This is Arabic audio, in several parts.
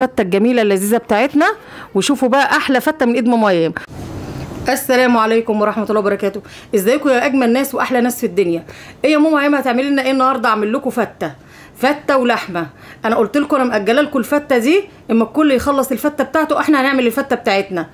الفته الجميله اللذيذه بتاعتنا. وشوفوا بقى احلى فته من ايد ماما ايام. السلام عليكم ورحمه الله وبركاته. ازيكم يا اجمل ناس واحلى ناس في الدنيا؟ ايه يا ماما ايام هتعملي لنا ايه النهارده؟ اعمل لكم فته ولحمه. انا قلت لكم انا مأجله لكم الفته دي، اما الكل يخلص الفته بتاعته احنا هنعمل الفته بتاعتنا.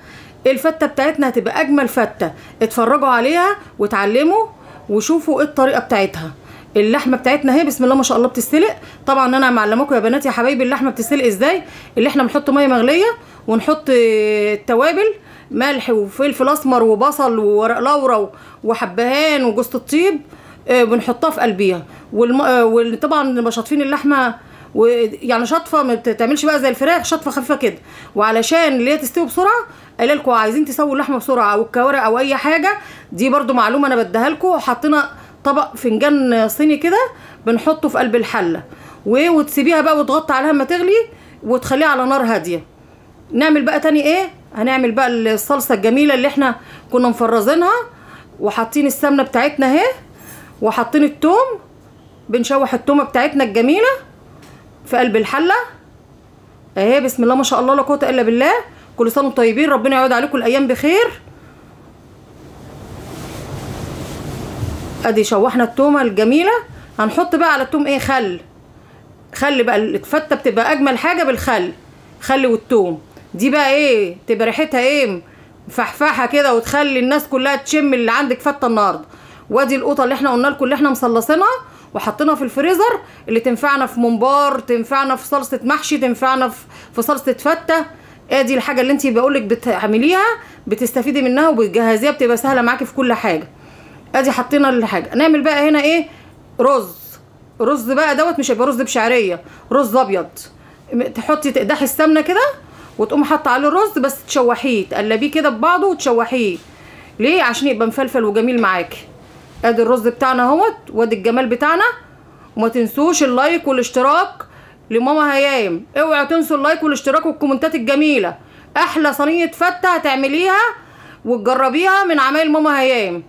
الفته بتاعتنا هتبقى اجمل فته، اتفرجوا عليها وتعلموا وشوفوا ايه الطريقه بتاعتها. اللحمه بتاعتنا اهي بسم الله ما شاء الله بتستلق. طبعا انا معلماكم يا بنات يا حبايبي اللحمه بتستلق ازاي. اللي احنا بنحط ميه مغليه ونحط التوابل ملح وفلفل اسمر وبصل وورق لورا وحبهان وجوز الطيب، بنحطها في قلبيها. وطبعا بشطفين اللحمه يعني شطفه ما بتعملش بقى زي الفراخ، شطفه خفيفه كده. وعلشان اللي هي تستوي بسرعه قايله لكم عايزين تسووا اللحمه بسرعه او الكوارع او اي حاجه، دي برده معلومه انا بديها لكم. حطينا طبق فنجان صيني كده بنحطه في قلب الحله وتسيبيها بقى وتغطي عليها اما تغلي وتخليها على نار هاديه. نعمل بقى تاني ايه؟ هنعمل بقى الصلصه الجميله اللي احنا كنا مفرزينها وحاطين السمنه بتاعتنا اهي وحاطين التوم. بنشوح التومه بتاعتنا الجميله في قلب الحله اهي بسم الله ما شاء الله لا قوه الا بالله. كل سنه وانتم طيبين، ربنا يعود عليكم الايام بخير. ادي شوحنا التومه الجميله. هنحط بقى على التوم ايه؟ خل بقى. الفته بتبقى اجمل حاجه بالخل، خل والتوم. دي بقى ايه؟ تبقى ريحتها ايه؟ فحفاحه كده وتخلي الناس كلها تشم اللي عندك فته النهارده. وادي القوطه اللي احنا قلنا لكم اللي احنا مصلصينها وحطيناها في الفريزر، اللي تنفعنا في ممبار، تنفعنا في صلصه محشي، تنفعنا في صلصه فته. ادي الحاجه اللي انت بقول لك بتعمليها بتستفيدي منها وبتجهزيها، بتبقى سهله معاكي في كل حاجه. ادي حطينا الحاجه. نعمل بقى هنا ايه؟ رز بقى دوت مش هيبقى رز بشعريه، رز ابيض. تحطي تقدحي السمنه كده وتقومي حاطه عليه الرز، بس تشوحيه تقلبيه كده ببعضه وتشوحيه. ليه؟ عشان يبقى مفلفل وجميل معاكي. ادي الرز بتاعنا اهوت وادي الجمال بتاعنا. وما تنسوش اللايك والاشتراك لماما هيام. اوعوا تنسوا اللايك والاشتراك والكومنتات الجميله. احلى صينيه فته هتعمليها وتجربيها من عمايل ماما هيام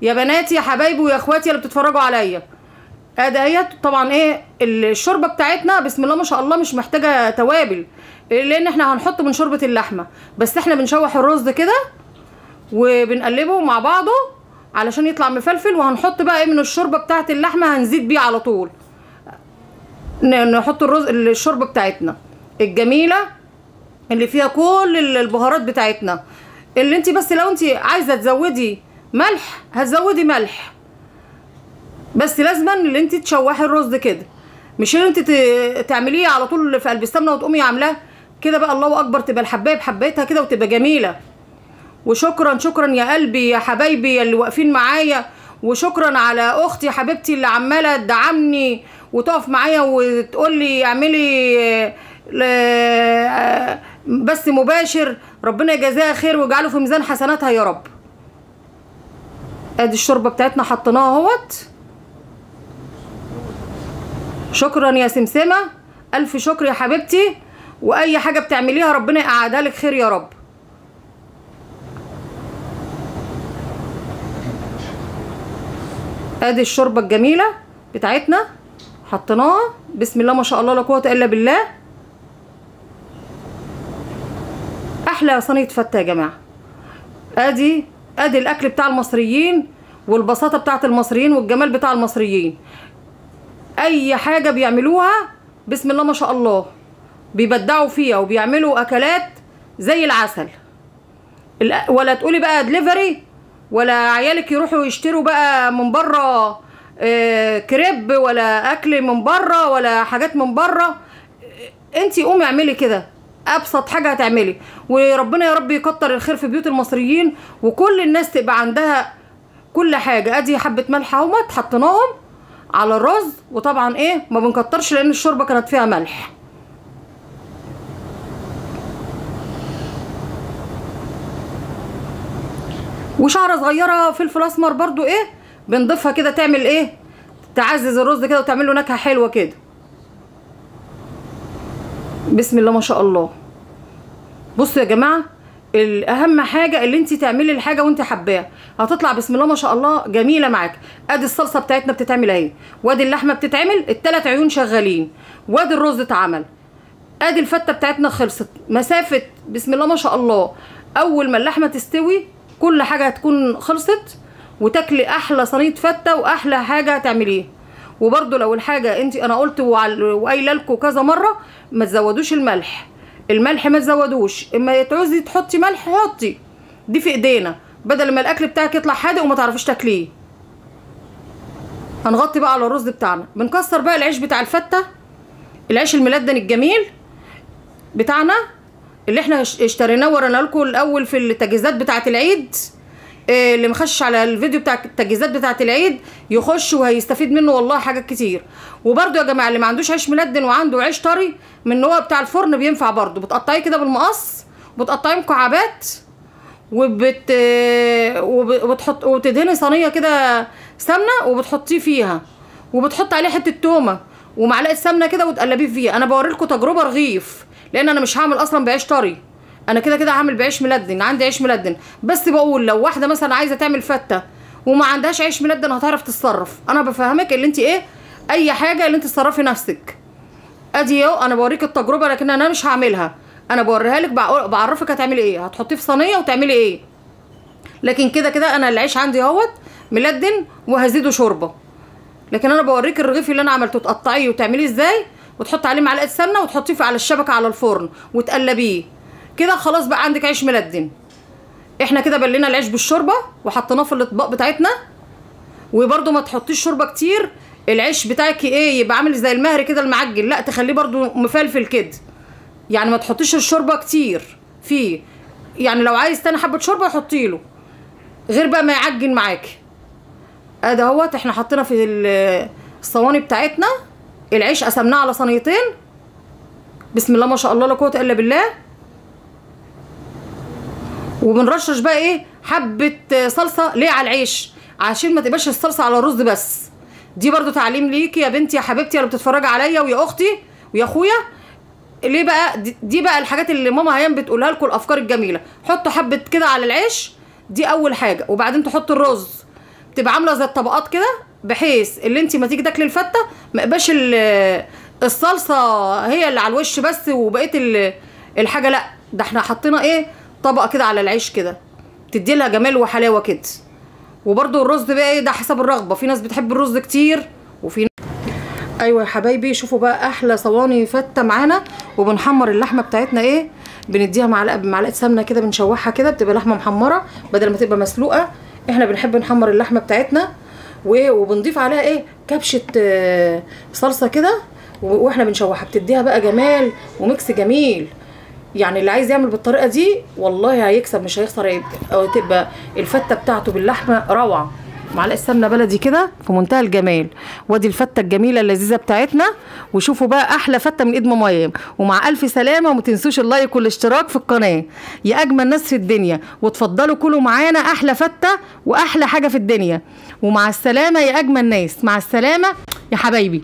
يا بناتي يا حبايبي ويا اخواتي اللي بتتفرجوا عليا. اديت طبعا ايه الشوربه بتاعتنا بسم الله ما شاء الله مش محتاجه توابل، لان احنا هنحط من شوربه اللحمه. بس احنا بنشوح الرز كده وبنقلبه مع بعضه علشان يطلع مفلفل. وهنحط بقى ايه من الشوربه بتاعت اللحمه هنزيد بيه على طول. نحط الشوربه بتاعتنا الجميله اللي فيها كل البهارات بتاعتنا. اللي انت بس لو انت عايزه تزودي ملح هتزودي ملح، بس لازما اللي انت تشوحي الرز كده، مش اللي انت تعمليه على طول في قلب السمنه وتقومي عاملاه كده بقى. الله اكبر، تبقى الحبايه بحبايتها كده وتبقى جميله. وشكرا شكرا يا قلبي يا حبايبي اللي واقفين معايا. وشكرا على اختي حبيبتي اللي عماله تدعمني وتقف معايا وتقول لي اعملي بس مباشر. ربنا يجازيها خير ويجعله في ميزان حسناتها يا رب. ادي الشوربه بتاعتنا حطيناها اهوت. شكرا يا سمسمه، الف شكر يا حبيبتي. واي حاجه بتعمليها ربنا يقعدها لك خير يا رب. ادي الشوربه الجميله بتاعتنا حطيناها بسم الله ما شاء الله لا قوه الا بالله. احلى صينيه فته يا جماعه. ادي الاكل بتاع المصريين والبساطه بتاعت المصريين والجمال بتاع المصريين. اي حاجه بيعملوها بسم الله ما شاء الله بيبدعوا فيها وبيعملوا اكلات زي العسل. ولا تقولي بقى دليفري ولا عيالك يروحوا يشتروا بقى من بره كريب ولا اكل من بره ولا حاجات من بره. انتي قومي اعملي كده ابسط حاجه هتعملي. وربنا يا رب يكتر الخير في بيوت المصريين وكل الناس تبقى عندها كل حاجه. ادي حبه ملح اهوت حطيناهم على الرز. وطبعا ايه ما بنكترش لان الشوربه كانت فيها ملح. وشعره صغيره فلفل اسمر برضو ايه بنضيفها كده تعمل ايه تعزز الرز كده وتعمل له نكهه حلوه كده. بسم الله ما شاء الله. بصوا يا جماعه الاهم حاجه اللي انت تعملي الحاجه وانت حباها هتطلع بسم الله ما شاء الله جميله معاك. ادي الصلصه بتاعتنا بتتعمل اهي، وادي اللحمه بتتعمل، الثلاث عيون شغالين، وادي الرز اتعمل. ادي الفته بتاعتنا خلصت. مسافه بسم الله ما شاء الله، اول ما اللحمه تستوي كل حاجه هتكون خلصت، وتاكلي احلى صينيه فته واحلى حاجه هتعمليها. وبرده لو الحاجه انا قلت وقايله لكم كذا مره ما تزودوش الملح. الملح ما تزودوش، اما تعوزي تحطي ملح حطي، دي في ايدينا، بدل ما الاكل بتاعك يطلع حادق وما تعرفيش تاكليه. هنغطي بقى على الرز بتاعنا. بنكسر بقى العيش بتاع الفته، العيش الملدن الجميل بتاعنا اللي احنا اشتريناه ورانا لكم الاول في التجهيزات بتاعه العيد. اللي مخش على الفيديو بتاع التجهيزات بتاعه العيد يخش وهيستفيد منه والله حاجات كتير. وبرده يا جماعه اللي ما عندوش عيش ملدن وعنده عيش طري من هو بتاع الفرن بينفع برده، بتقطعيه كده بالمقص وبتقطعيه مكعبات وبتحط وتدهني صينيه كده سمنه وبتحطيه فيها، وبتحط عليه حته تومه ومعلقه سمنه كده وتقلبيه فيها. انا بوري لكم تجربه رغيف، لان انا مش هعمل اصلا بعيش طري، انا كده كده هعمل بعيش ملدن، عندي عيش ملدن. بس بقول لو واحده مثلا عايزه تعمل فته وما عندهاش عيش ملدن هتعرف تتصرف. انا بفهمك اللي انت ايه، اي حاجه اللي انت تصرفي نفسك. ادي اهو انا بوريك التجربه، لكن انا مش هعملها، انا بوريها لك بعرفك هتعملي ايه، هتحطيه في صينيه وتعملي ايه. لكن كده كده انا العيش عندي اهوت ملدن وهزيده شوربه. لكن انا بوريك الرغيف اللي انا عملته تقطعيه وتعمليه ازاي، وتحط عليه معلقه سمنه وتحطيه على الشبكه على الفرن وتقلبيه كده، خلاص بقى عندك عيش ملدن. احنا كده بلينا العيش بالشوربه وحطيناه في الاطباق بتاعتنا. وبرده ما تحطيش شوربه كتير، العيش بتاعك ايه يبقى عامل زي المهري كده المعجن، لا تخليه برده مفلفل كده، يعني ما تحطيش الشوربه كتير فيه. يعني لو عايز تاني حبه شوربه حطي له، غير بقى ما يعجن معاكي. ادي اهوت احنا حطينا في الصواني بتاعتنا العيش، قسمناه على صينيتين بسم الله ما شاء الله لا قوه الا بالله. وبنرشش بقى ايه حبه صلصه ليه على العيش، عشان ما تبقاش الصلصه على الرز بس. دي برضو تعليم ليكي يا بنتي يا حبيبتي اللي بتتفرجي عليا ويا اختي ويا اخويا. ليه بقى دي بقى الحاجات اللي ماما هيام بتقولها لكم، الافكار الجميله. حطوا حبه كده على العيش، دي اول حاجه. وبعدين تحطوا الرز، تبقى عامله زي الطبقات كده، بحيث اللي انت ما تيجي تاكلي الفته ما يبقاش الصلصه هي اللي على الوش بس وبقيه الحاجه، لا ده احنا حطينا ايه طبقه كده على العيش كده، تدي لها جمال وحلاوه كده. وبرده الرز بقى ايه ده حسب الرغبه، في ناس بتحب الرز كتير وفي ايوه يا حبايبي. شوفوا بقى احلى صواني فته معانا. وبنحمر اللحمه بتاعتنا ايه، بنديها معلقه سمنه كده، بنشوحها كده بتبقى لحمه محمره بدل ما تبقى مسلوقه. احنا بنحب نحمر اللحمه بتاعتنا وبنضيف عليها ايه كبشه صلصه كده واحنا بنشوحها، بتديها بقى جمال وميكس جميل. يعني اللي عايز يعمل بالطريقه دي والله هيكسب مش هيخسر، او تبقى الفته بتاعته باللحمه روعه. معلقه سمنه بلدي كده في منتهى الجمال. وادي الفته الجميله اللذيذه بتاعتنا. وشوفوا بقى احلى فته من ايد ماما ايام. ومع الف سلامه، وما تنسوش اللايك والاشتراك في القناه يا اجمل ناس في الدنيا. وتفضلوا كلوا معانا احلى فته واحلى حاجه في الدنيا. ومع السلامه يا اجمل ناس، مع السلامه يا حبايبي.